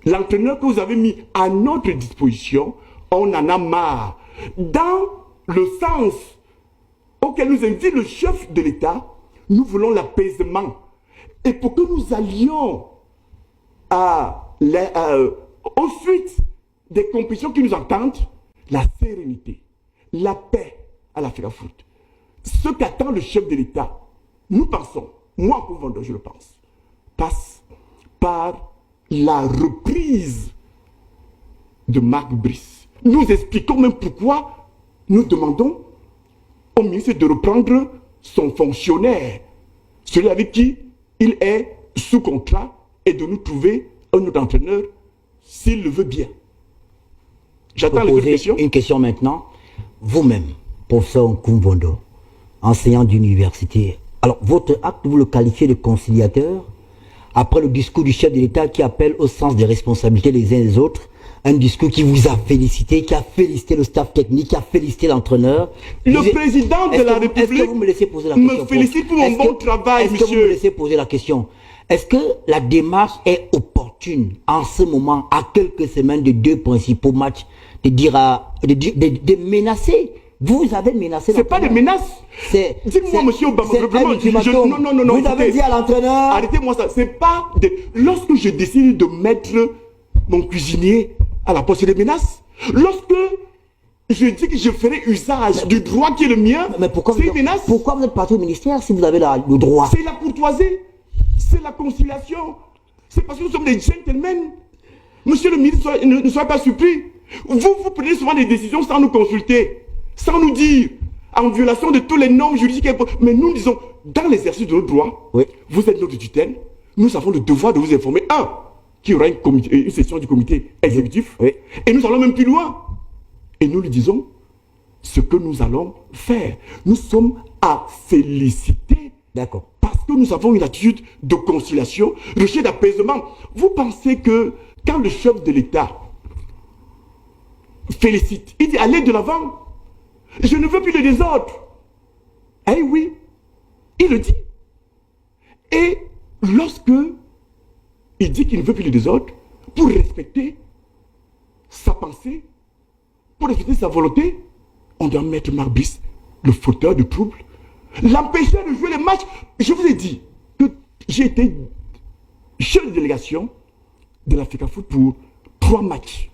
l'entraîneur que vous avez mis à notre disposition, on en a marre. Dans le sens auquel nous invite le chef de l'État, nous voulons l'apaisement. Et pour que nous allions aux suites des compétitions qui nous attendent, la sérénité, la paix à l'Africa Foot. Ce qu'attend le chef de l'État, nous pensons, moi comme vendeur je le pense, passe par la reprise de Marc Brice. Nous expliquons même pourquoi nous demandons au ministre de reprendre son fonctionnaire, celui avec qui il est sous contrat, et de nous trouver un autre entraîneur s'il le veut bien. J'attends les questions. Une question maintenant. Vous-même, professeur Nkumbondo, enseignant d'université, alors votre acte, vous le qualifiez de conciliateur après le discours du chef de l'État qui appelle au sens des responsabilités les uns et les autres, un discours qui vous a félicité, qui a félicité le staff technique, qui a félicité l'entraîneur. Le président de la République vous me laissez poser la question, me félicite pour mon bon travail, monsieur. Est-ce que vous me laissez poser la question? Est-ce que la démarche est opportune en ce moment, à quelques semaines de deux principaux matchs, de menacer? Vous avez menacé. C'est pas des menaces. Dites-moi, monsieur Obama, non. Vous avez dit à l'entraîneur. Arrêtez-moi ça. C'est pas des. Lorsque je décide de mettre mon cuisinier à la poste, c'est des menaces. Lorsque je dis que je ferai usage du droit qui est le mien, c'est une menace. Pourquoi vous êtes parti au ministère si vous avez le droit? C'est la courtoisie. C'est la conciliation. C'est parce que nous sommes des gentlemen. Monsieur le ministre, ne soyez pas surpris. Vous prenez souvent des décisions sans nous consulter, sans nous dire, en violation de tous les normes juridiques. Mais nous disons, dans l'exercice de nos droits, oui, vous êtes notre tutelle, nous avons le devoir de vous informer. Qu'il y aura une session du comité exécutif. Oui. Et nous allons même plus loin. Et nous lui disons ce que nous allons faire. Nous sommes à féliciter. D'accord. Parce que nous avons une attitude de conciliation, recherche d'apaisement. Vous pensez que quand le chef de l'État félicite, il dit allez de l'avant, je ne veux plus de désordre. Eh oui, il le dit. Et lorsque il dit qu'il ne veut plus de désordre, pour respecter sa pensée, pour respecter sa volonté, on doit mettre Marc Brice, le fauteur de troubles, l'empêcher de jouer les matchs. Je vous ai dit que j'ai été chef de délégation de l'Africa Foot pour 3 matchs.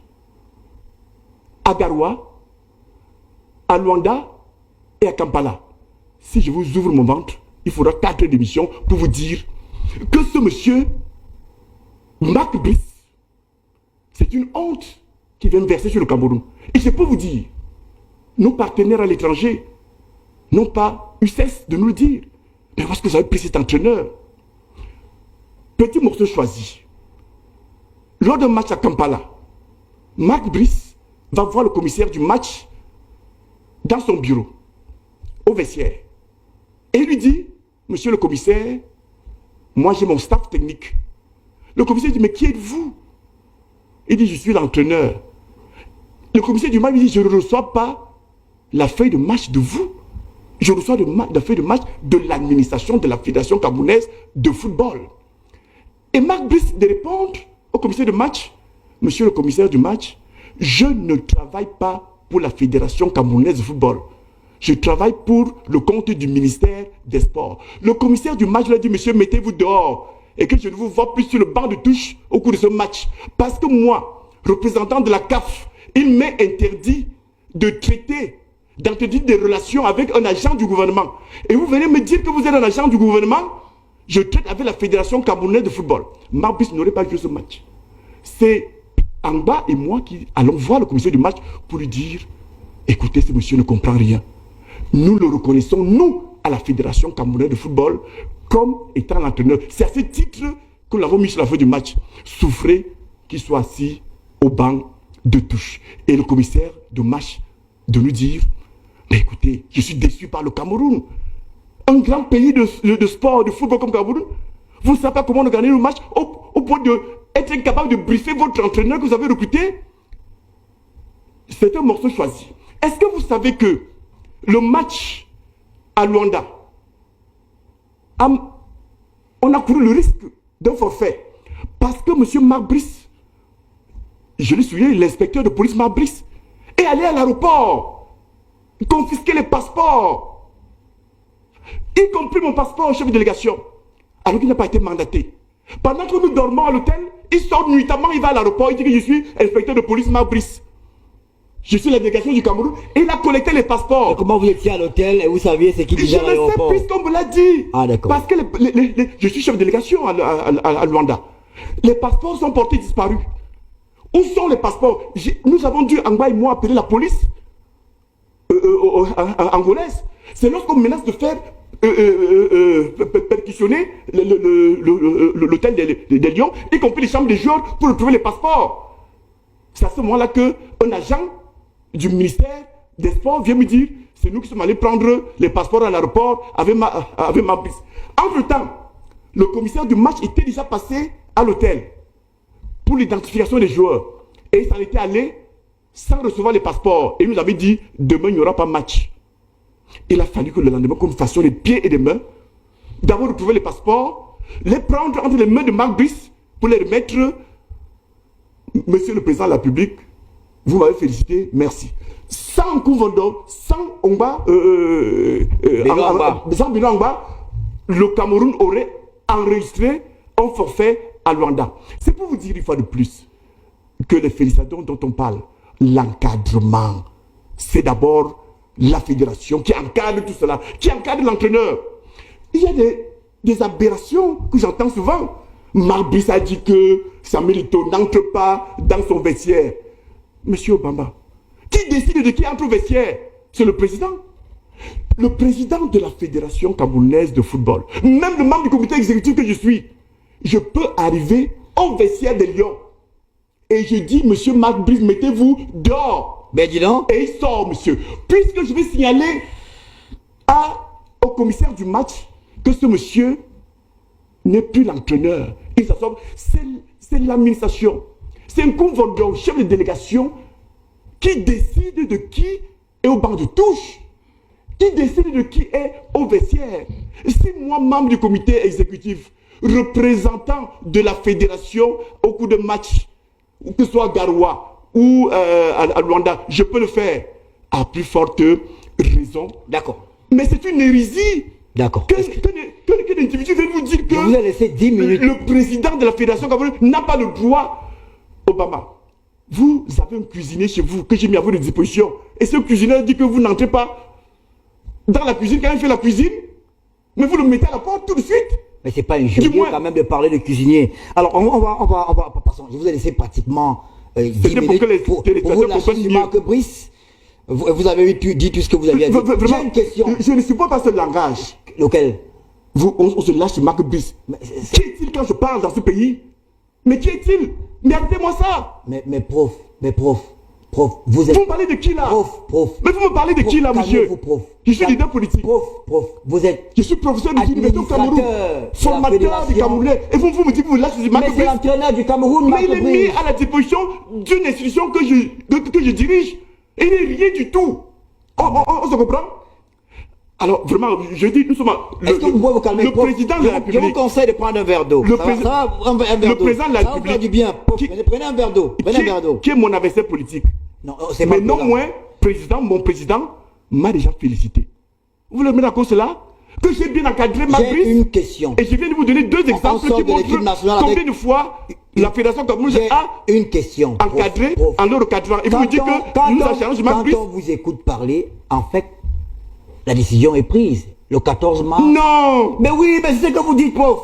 À Garoua, à Luanda et à Kampala. Si je vous ouvre mon ventre, il faudra 4 heures d'émission pour vous dire que ce monsieur, Marc Brice, c'est une honte qui vient verser sur le Cameroun. Et je peux vous dire, nos partenaires à l'étranger n'ont pas eu cesse de nous le dire. Mais parce que vous avez pris cet entraîneur. Petit morceau choisi. Lors d'un match à Kampala, Marc Brice va voir le commissaire du match dans son bureau, au vestiaire. Et il lui dit, monsieur le commissaire, moi j'ai mon staff technique. Le commissaire dit, mais qui êtes-vous? Il dit, je suis l'entraîneur. Le commissaire du match lui dit, je ne reçois pas la feuille de match de vous. Je reçois la feuille de match de l'administration de la Fédération camerounaise de football. Et Marc Brice de répondre au commissaire de match, monsieur le commissaire du match, je ne travaille pas pour la Fédération camerounaise de football. Je travaille pour le compte du ministère des Sports. Le commissaire du match lui a dit, monsieur, mettez-vous dehors et que je ne vous vois plus sur le banc de touche au cours de ce match. Parce que moi, représentant de la CAF, il m'est interdit de traiter, d'entretenir des relations avec un agent du gouvernement. Et vous venez me dire que vous êtes un agent du gouvernement? Je traite avec la Fédération camerounaise de football. Marc Brice n'aurait pas joué ce match. C'est Amba et moi qui allons voir le commissaire du match pour lui dire, écoutez, ce monsieur ne comprend rien. Nous le reconnaissons, nous, à la Fédération camerounaise de football, comme étant l'entraîneur. C'est à ce titre que nous l'avons mis sur la feuille du match. Souffrez qu'il soit assis au banc de touche. Et le commissaire de match de nous dire, mais écoutez, je suis déçu par le Cameroun. Un grand pays de sport, de football comme Cameroun. Vous ne savez pas comment organiser le match au point d'être incapable de briefer votre entraîneur que vous avez recruté. C'est un morceau choisi. Est-ce que vous savez que le match à Luanda, on a couru le risque d'un forfait parce que M. Marc Brice je l'ai souillé, l'inspecteur de police Marbrice est allé à l'aéroport, confisquer les passeports, y compris mon passeport, chef de délégation, alors qu'il n'a pas été mandaté. Pendant que nous dormons à l'hôtel, il sort nuitamment, il va à l'aéroport, il dit que je suis inspecteur de police Marbrice. Je suis la délégation du Cameroun et il a collecté les passeports. Et comment vous étiez à l'hôtel et vous saviez c'est qui disait à l'aéroport? Je le sais puisqu'on me l'a dit. Ah d'accord. Parce que je suis chef de délégation à Luanda. Les passeports sont portés disparus. Où sont les passeports? Nous avons dû, Angba et moi, appeler la police angolaise. C'est lorsqu'on menace de faire perquisitionner l'hôtel des Lions, y compris les chambres des joueurs, pour retrouver les passeports. C'est à ce moment-là qu'un agent du ministère des Sports vient me dire, c'est nous qui sommes allés prendre les passeports à l'aéroport avec ma brise. Entre-temps, le commissaire du match était déjà passé à l'hôtel pour l'identification des joueurs. Et il s'en était allé sans recevoir les passeports. Et il nous avait dit, demain il n'y aura pas match. Il a fallu que le lendemain, comme fassions les pieds et les mains, d'abord retrouver les passeports, les prendre entre les mains de Marc Brice pour les remettre. Monsieur le Président de la République, vous m'avez félicité, merci. Sans Kouvondo, sans Ongba, sans Bino Ongba, le Cameroun aurait enregistré un forfait à Luanda. C'est pour vous dire une fois de plus que les félicitations dont on parle, l'encadrement, c'est d'abord la fédération qui encadre tout cela, qui encadre l'entraîneur. Il y a des aberrations que j'entends souvent. Marbrice a dit que Samuel Eto'o n'entre pas dans son vestiaire. Monsieur Obama, qui décide de qui entre au vestiaire? C'est le président. Le président de la Fédération camerounaise de football, même le membre du comité exécutif que je suis, je peux arriver au vestiaire des Lions. Et je dis, monsieur Marc Brice, mettez-vous dehors. Ben dis donc. Et il sort, monsieur. Puisque je vais signaler au commissaire du match que ce monsieur n'est plus l'entraîneur. Il s'assomme. C'est l'administration. C'est un convendeur, chef de délégation, qui décide de qui est au banc de touche, qui décide de qui est au vestiaire. Si moi, membre du comité exécutif, représentant de la fédération au cours de match, que ce soit à Garoua ou à Luanda, je peux le faire à plus forte raison. D'accord. Mais c'est une hérésie. D'accord. Que l'individu vient vous dire que je vous ai laissé 10 minutes. Le président de la fédération camerounaise n'a pas le droit. Obama, vous avez un cuisinier chez vous que j'ai mis à votre disposition. Et ce cuisinier dit que vous n'entrez pas dans la cuisine quand il fait la cuisine, mais vous le mettez à la porte tout de suite. Mais c'est pas injurieux quand même de parler de cuisinier. Alors on va passons. Je vous ai laissé pratiquement 10 minutes pour vous lâcher sur Marc Brice. Vous avez dit tout ce que vous aviez dit. J'ai une question. Je ne supporte pas ce langage. Lequel? On se lâche sur Marc Brice. Qui est-il quand je parle dans ce pays? Mais qui est-il? Mais arrêtez-moi ça. Mais prof, vous êtes... Vous me parlez de qui là? Prof. Mais vous me parlez de qui là, monsieur? Prof. Je suis leader politique. Prof, vous êtes... Je suis professeur de l'Université au Cameroun, formateur du Camerounais. Et vous me dites que vous lâchez du Marc Brice. Mais c'est l'entraîneur du Cameroun, mais il est mis à la disposition d'une institution que je dirige. Et il n'est rien du tout. On se comprend? Alors, vraiment, je dis, nous sommes... Est-ce que vous pouvez vous calmer? Le président de la République... Je vous conseille de prendre un verre d'eau. Le président de la République... Ça du bien. Prenez un verre d'eau. Qui est mon adversaire politique. Non, c'est mais non moins, mon président m'a déjà félicité. Vous voulez mettre à cause cela? Que j'ai bien encadré Marc Brice. J'ai une question. Et je viens de vous donner deux exemples qui montrent combien de fois la Fédération camerounaise a une question. Encadré en le recadrant. Et vous me dites que nous avons changé Marc Brice. Quand on vous écoute parler, en fait, la décision est prise le 14 mars. Non! Mais oui, mais c'est ce que vous dites, prof.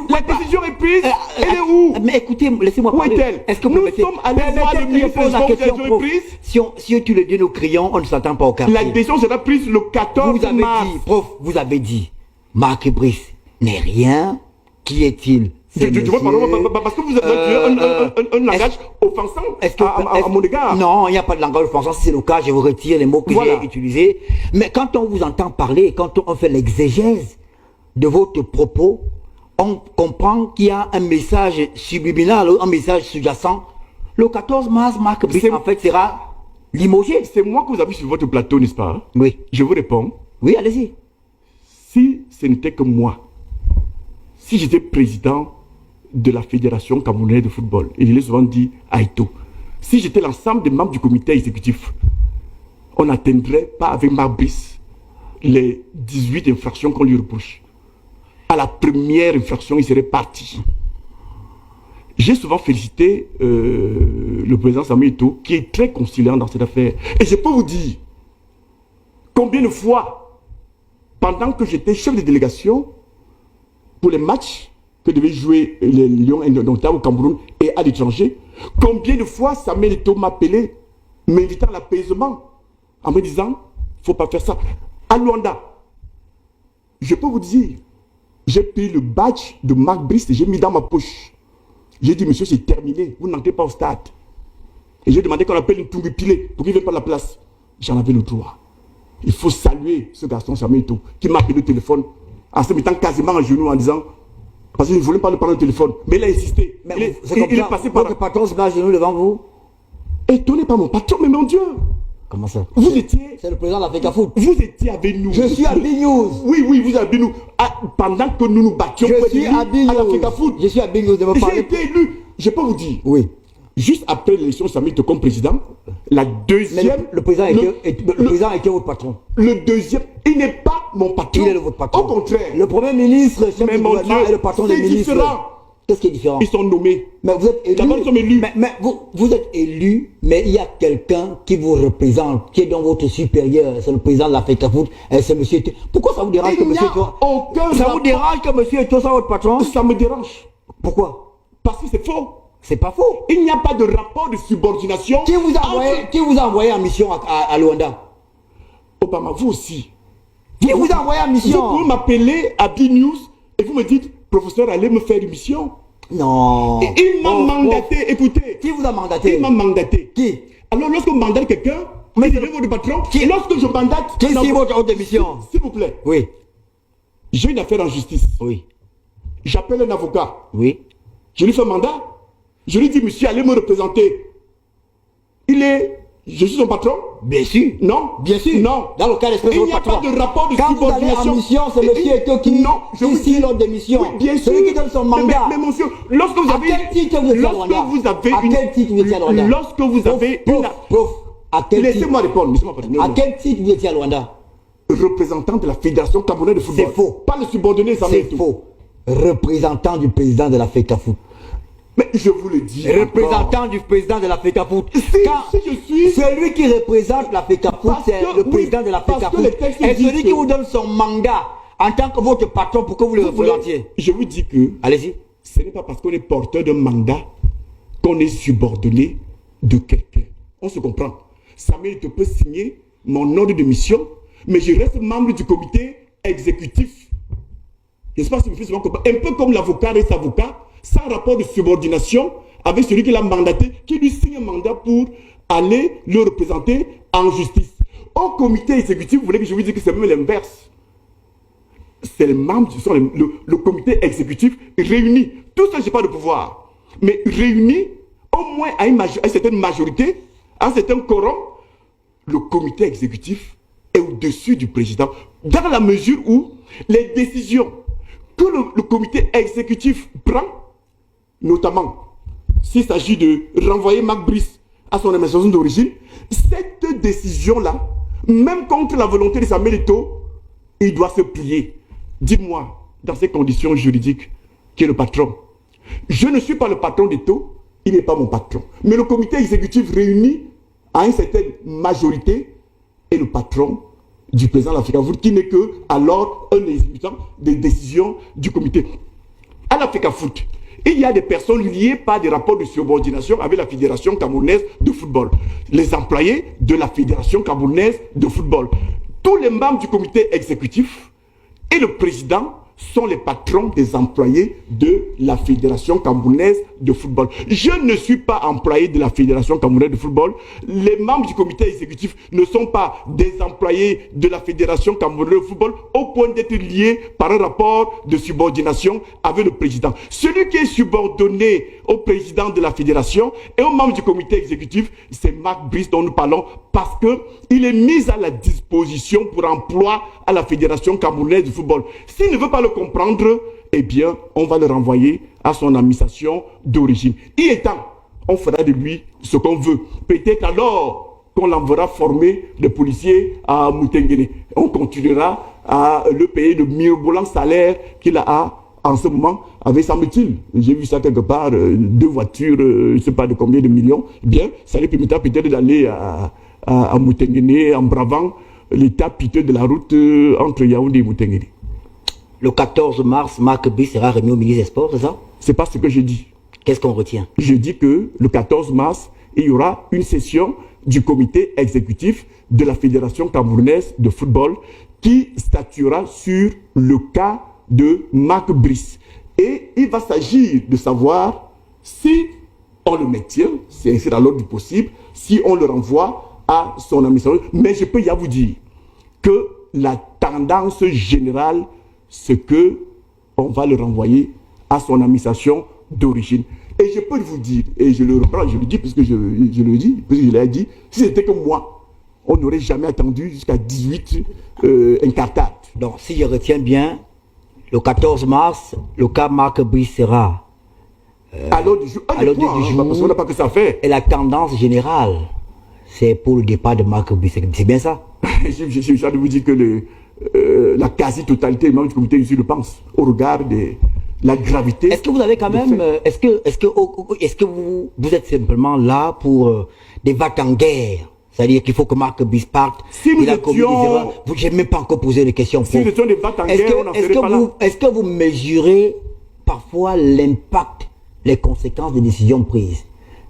La décision est prise. Elle est où? Mais écoutez, laissez-moi parler. Où est-elle? Est-ce que nous sommes allés voir le ministre des Sports, la décision est prise. Si tu le dis nos crayons, on ne s'attend pas au quartier. La décision sera prise le 14 mars. Vous avez dit, Marc Brice n'est rien. Qui est-il? Parce que vous avez un langage offensant à mon égard. Non, il n'y a pas de langage offensant. Si c'est le cas, je vous retire les mots que j'ai utilisés. Mais quand on vous entend parler, quand on fait l'exégèse de votre propos, on comprend qu'il y a un message subliminal, un message sous-jacent. Le 14 mars, Marc Brice, en fait, sera limogé. C'est moi que vous avez sur votre plateau, n'est-ce pas? Oui. Je vous réponds. Oui, allez-y. Si ce n'était que moi, si j'étais président de la Fédération camerounaise de football, et je l'ai souvent dit à Eto'o, si j'étais l'ensemble des membres du comité exécutif, on n'atteindrait pas avec Marc Brice les 18 infractions qu'on lui reproche. À la première infraction, il serait parti. J'ai souvent félicité le président Samuel Eto'o, qui est très conciliant dans cette affaire. Et je peux vous dire, combien de fois, pendant que j'étais chef de délégation, pour les matchs que devaient jouer les Lions indomptables au Cameroun et à l'étranger, combien de fois Samuel Eto'o m'appelait, m'invitant à l'apaisement, en me disant, il ne faut pas faire ça. À Luanda, je peux vous dire, j'ai pris le badge de Marc Brice et j'ai mis dans ma poche. J'ai dit, monsieur, c'est terminé, vous n'entrez pas au stade. Et j'ai demandé qu'on appelle une Tungu Pilé pour qu'il ne vienne pas de la place. J'en avais le droit. Il faut saluer ce garçon Samuel Eto'o qui m'a appelé au téléphone en se mettant quasiment à genoux en disant, parce qu'il ne voulait pas le parler au téléphone, mais il a insisté. Mais il est passé par votre patron se met à genoux devant vous? Étonné par mon patron, mais mon Dieu. Comment ça? Vous étiez... C'est le président de la FECAFOOT. Vous étiez avec nous. Je suis à B-News. Oui, vous êtes avec nous. Pendant que nous nous battions je suis à la FECAFOOT. Je suis à B-News de me parler. J'ai été élu. Je peux vous dire. Oui. Juste après l'élection de Samuel Eto'o comme président, la deuxième... Mais le président était votre patron. Le deuxième, il n'est pas mon patron. Il est votre patron. Au contraire. Le premier ministre, chef du gouvernement, est le patron des ministres. C'est différent. Qu'est-ce qui est différent? Ils sont nommés. Mais vous êtes élu. D'abord, ils sont élus. Mais vous êtes élu, mais il y a quelqu'un qui vous représente, qui est dans votre supérieur. C'est le président de la FECAFOOT. C'est monsieur Eto'o. Pourquoi ça vous dérange que monsieur Eto'o... Ça vous dérange que monsieur Eto'o soit votre patron? Ça me dérange. Pourquoi? Parce que c'est faux. C'est pas faux. Il n'y a pas de rapport de subordination. Qui vous a envoyé en mission à Luanda? Obama, vous aussi. Qui vous a envoyé en mission? Vous pouvez m'appeler à B-News et vous me dites, professeur, allez me faire une mission. Non. Et il m'a mandaté, écoutez. Qui vous a mandaté? Il m'a mandaté. Qui? Alors lorsque vous mandatez quelqu'un, mais c'est votre patron. Et lorsque je mandate... Qui est votre haute mission? S'il vous plaît. Oui. J'ai une affaire en justice. Oui. J'appelle un avocat. Oui. Je lui fais un mandat. Je lui dis, monsieur, allez me représenter. Je suis son patron? Bien sûr. Non. Bien sûr. Non. Dans le cas d'espèce de il n'y a pas de rapport de quand subordination. Vous allez en mission, c'est monsieur Eto'o qui signe l'ordre de mission. Oui, bien sûr. Celui qui donne son mandat. Mais monsieur, lorsque vous avez... À quel titre vous étiez à Rwanda? À quel titre vous étiez à Rwanda? Lorsque vous avez Laissez-moi répondre. À quel titre vous étiez à Rwanda? Représentant de la Fédération camerounaise de football. C'est faux. Pas le subordonné, ça c'est faux. Représentant du président de la FECAFOOT. Mais je vous le dis. Représentant du président de la FECAFOOT. Si je suis... Celui qui représente la FECAFOOT, c'est le président de la FECAFOOT. Et celui qui vous donne son mandat en tant que votre patron pour que vous le représentiez. Je vous dis que... Allez-y. Ce n'est pas parce qu'on est porteur d'un mandat qu'on est subordonné de quelqu'un. On se comprend. Samuel Eto'o peut signer mon ordre de mission, mais je reste membre du comité exécutif. Je ne sais pas si vous faites souvent comprendre. Un peu comme l'avocat reste avocat, sans rapport de subordination avec celui qui l'a mandaté, qui lui signe un mandat pour aller le représenter en justice. Au comité exécutif, vous voulez que je vous dise que c'est même l'inverse. C'est les membres, ce sont le comité exécutif réuni. Tout ça, je n'ai pas de pouvoir. Mais réuni, au moins à une certaine majorité, à un certain quorum, le comité exécutif est au-dessus du président. Dans la mesure où les décisions que le comité exécutif prend, notamment s'il s'agit de renvoyer Marc Brice à son administration d'origine, cette décision-là, même contre la volonté de Samuel Eto'o, il doit se plier. Dites-moi, dans ces conditions juridiques, qui est le patron? Je ne suis pas le patron d'Eto'o, il n'est pas mon patron. Mais le comité exécutif réuni à une certaine majorité est le patron du président de la FECAFOOT, qui n'est que alors un exécutant des décisions du comité. À la FECAFOOT, il y a des personnes liées par des rapports de subordination avec la Fédération camerounaise de football. Les employés de la Fédération camerounaise de football. Tous les membres du comité exécutif et le président sont les patrons des employés de la Fédération camerounaise de football. Je ne suis pas employé de la Fédération camerounaise de football. Les membres du comité exécutif ne sont pas des employés de la Fédération camerounaise de football au point d'être liés par un rapport de subordination avec le président. Celui qui est subordonné au président de la Fédération et aux membres du comité exécutif, c'est Marc Brice dont nous parlons parce qu'il est mis à la disposition pour emploi à la Fédération camerounaise de football. S'il ne veut pas le comprendre, eh bien, on va le renvoyer à son administration d'origine. Y étant, on fera de lui ce qu'on veut. Peut-être alors qu'on l'enverra former des policiers à Moutenguene. On continuera à le payer le mirobolant salaire qu'il a en ce moment, avec, semble-t-il, j'ai vu ça quelque part, 2 voitures, je ne sais pas de combien de millions, eh bien, ça lui permettra peut-être d'aller à Moutenguene en bravant l'état piteux de la route entre Yaoundé et Moutenguene. Le 14 mars, Marc Brice sera remis au ministre des Sports, c'est ça? C'est pas ce que j'ai dit. Qu'est-ce qu'on retient? Je dis que le 14 mars, il y aura une session du comité exécutif de la Fédération camerounaise de football qui statuera sur le cas de Marc Brice. Et il va s'agir de savoir si on le maintient, c'est dans l'ordre du possible, si on le renvoie à son administration. Mais je peux y vous dire que la tendance générale, c'est que on va le renvoyer à son administration d'origine. Et je peux vous dire, et je le reprends, je le dis puisque je le dis, puisque je l'ai dit, si c'était que moi, on n'aurait jamais attendu jusqu'à 18 incartades. Donc, si je retiens bien, le 14 mars, le cas Marc Brice sera à l'ordre du jour. Parce qu'on n'a pas que ça fait. Et la tendance générale, c'est pour le départ de Marc Brice. C'est bien ça? Je suis de vous dire que la quasi-totalité des membres du comité, je le pense, au regard de la gravité. Est-ce que vous avez quand même, est-ce que vous êtes simplement là pour des vagues en guerre? C'est-à-dire qu'il faut que Marc Brice parte. Si nous étions... Je n'ai même pas encore posé de questions. Si nous étions des vagues en guerre, on n'en serait pas là. Est-ce que vous mesurez parfois l'impact, les conséquences des décisions prises?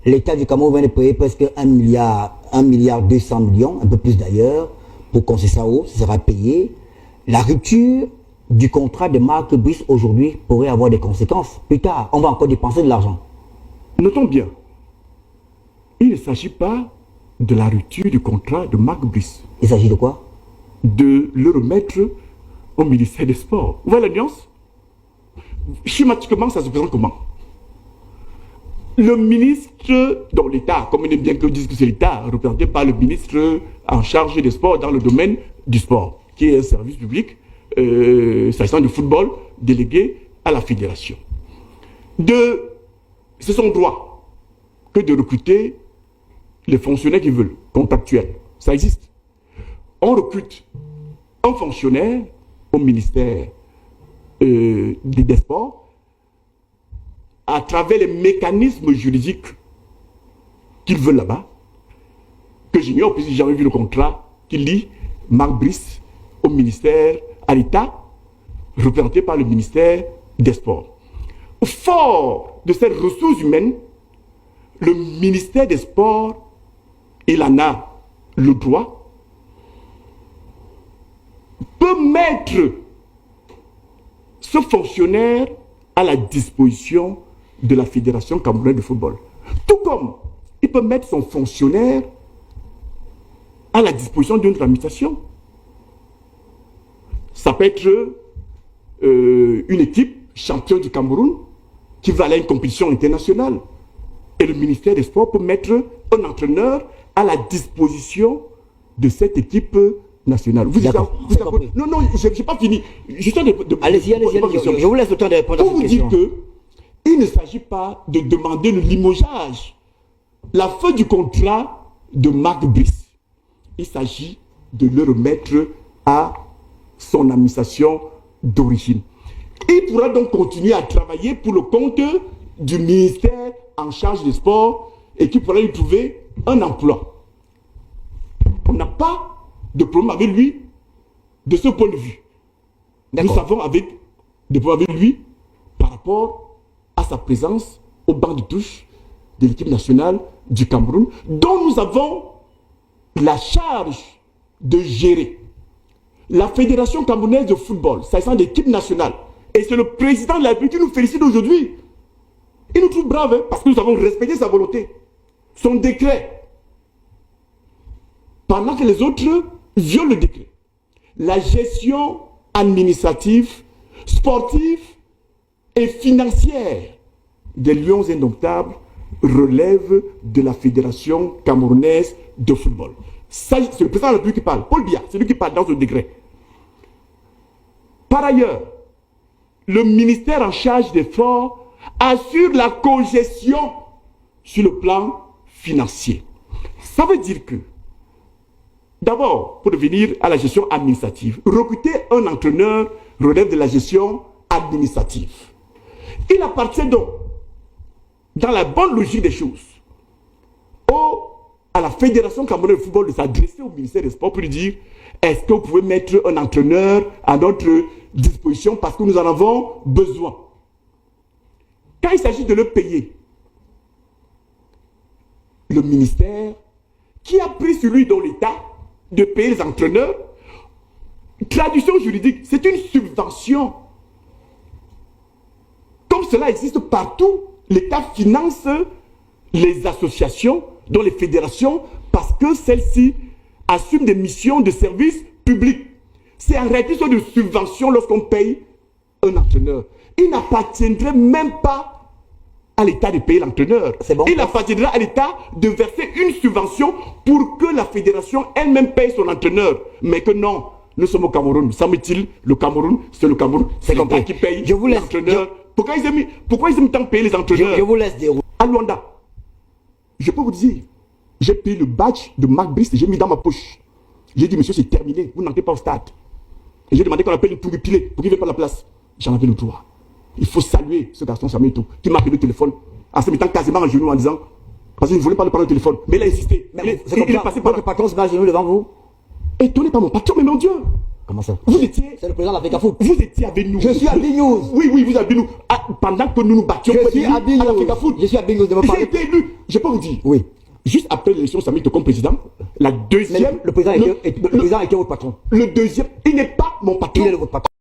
L'État du Cameroun vient de payer presque 1 milliard 200 millions, un peu plus d'ailleurs, pour Concessao, ça sera payé. La rupture du contrat de Marc Brice aujourd'hui pourrait avoir des conséquences. Plus tard, on va encore dépenser de l'argent. Notons bien, il ne s'agit pas de la rupture du contrat de Marc Brice. Il s'agit de quoi? De le remettre au ministère des Sports. Vous voyez la nuance? Schématiquement, ça se présente comment? Le ministre, donc l'État, comme il est bien que disent que c'est l'État, représenté par le ministre en charge des sports dans le domaine du sport, qui est un service public, s'agissant du football, délégué à la fédération. C'est son droit que de recruter les fonctionnaires qui veulent, contractuels. Ça existe. On recrute un fonctionnaire au ministère des Sports à travers les mécanismes juridiques qu'ils veulent là-bas, que j'ignore, puisque j'ai jamais vu le contrat qui lie Marc Brice au ministère, à l'État, représenté par le ministère des Sports. Fort de cette ressource humaine, le ministère des Sports, il en a le droit, peut mettre ce fonctionnaire à la disposition de la Fédération camerounaise de football. Tout comme il peut mettre son fonctionnaire à la disposition d'une administration. Ça peut être une équipe championne du Cameroun qui va aller à une compétition internationale. Et le ministère des Sports peut mettre un entraîneur à la disposition de cette équipe nationale. Vous non, je n'ai pas fini. Allez-y, je vous laisse le temps de répondre à cette question. Pour vous dire qu'il ne s'agit pas de demander le limogeage, la fin du contrat de Marc Brice. Il s'agit de le remettre à son administration d'origine. Il pourra donc continuer à travailler pour le compte du ministère en charge des sports et qui pourra lui trouver un emploi. On n'a pas de problème avec lui de ce point de vue. Nous savons des problèmes avec lui par rapport à sa présence au banc de touche de l'équipe nationale du Cameroun, dont nous avons la charge de gérer. La Fédération camerounaise de football, s'agissant d'équipe nationale, et c'est le président de la République qui nous félicite aujourd'hui. Il nous trouve braves, parce que nous avons respecté sa volonté, son décret. Pendant que les autres violent le décret. La gestion administrative, sportive et financière des Lions indomptables relève de la Fédération camerounaise de football. C'est le président de la République qui parle, Paul Biya, c'est lui qui parle dans ce décret. Par ailleurs, le ministère en charge des sports assure la cogestion sur le plan financier. Ça veut dire que, d'abord, pour revenir à la gestion administrative, recruter un entraîneur relève de la gestion administrative. Il appartient donc, dans la bonne logique des choses, à la Fédération camerounaise de football de s'adresser au ministère des Sports pour lui dire est-ce que vous pouvez mettre un entraîneur à notre disposition parce que nous en avons besoin. Quand il s'agit de le payer, le ministère qui a pris sur lui dans l'État de payer les entraîneurs, traduction juridique, c'est une subvention. Comme cela existe partout, l'État finance les associations, dont les fédérations, parce que celles-ci assument des missions de service public. C'est en réalité de subvention lorsqu'on paye un entraîneur. Il n'appartiendrait même pas à l'État de payer l'entraîneur. Bon. Il appartiendra à l'État de verser une subvention pour que la fédération elle-même paye son entraîneur. Mais que non, nous sommes au Cameroun. Semble-t-il, le Cameroun, c'est le Cameroun, c'est l'État qui paye l'entraîneur. Pourquoi ils aiment tant payer les entraîneurs? Je vous laisse dérouler. À Luanda, je peux vous dire, j'ai pris le badge de Marc Brice et j'ai mis dans ma poche. J'ai dit, monsieur, c'est terminé, vous n'entrez pas au stade. Et j'ai demandé qu'on appelle le Touripilé pour qu'il ne vienne pas à la place. J'en avais le droit. Il faut saluer ce garçon Samuel Eto'o qui m'a appelé le téléphone en se mettant quasiment à genoux en disant, parce qu'il ne voulait pas le prendre au téléphone. Mais il a insisté. Il est passé par votre patron se met à genoux devant vous? Étonné par mon patron, mais mon Dieu. Comment ça? Vous étiez... C'est le président de la Africa Foot. Vous étiez avec nous. Je suis à Big-News. Oui, vous êtes avec nous. Pendant que nous nous battions je suis à l'Africa Foot. Je suis à Big-News de me parler. J'ai été élu. Je peux vous dire. Oui. Juste après l'élection Samuel Eto'o comme président, la deuxième... Le président était votre patron. Le deuxième, il n'est pas mon patron. Il est votre patron.